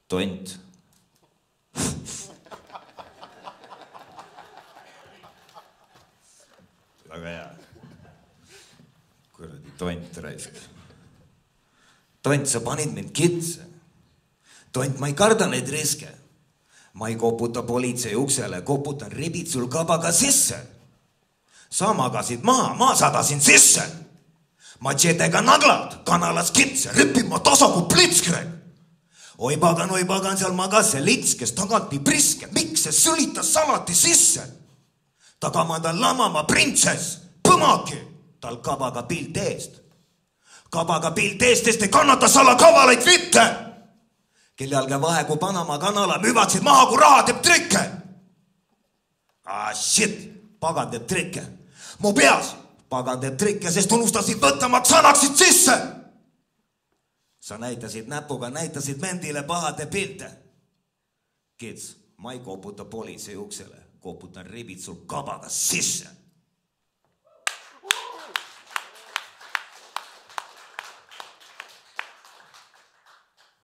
Tont. Väga hea. Kuradi tont raisk. Tont, sa panid mind kitse. Tont, ma ei karda neid riske. Ma ei koputa politsei uksele, koputan ribid sul kabaga sisse. Sa magasid maha, ma sadasin sisse. Machetega naglad, kanalas kitse, ripin ma tasa kui plitskred. Oi pagan, seal magas see lits, kes tagant nii priske. Miks see sõlitas salati sisse? Tagama tal lamama printsess, põmaki, tal kabaga pilt eest. Kabaga pilt eest ei kannata sala kavalaid vitte. Kelle jalge vahe kui Panama kanala müüvatsid maha kui raha teeb trikke. Shit, pagan teeb trikke. Mu peas pagan teeb trikke, sest unustasid võttamaks sanaksid sisse. Sa näitasid näpuga, näitasid mendile pahade pilte. Kids, ma ei koputa politsei uksele, koputan ribid sul kabaga sisse.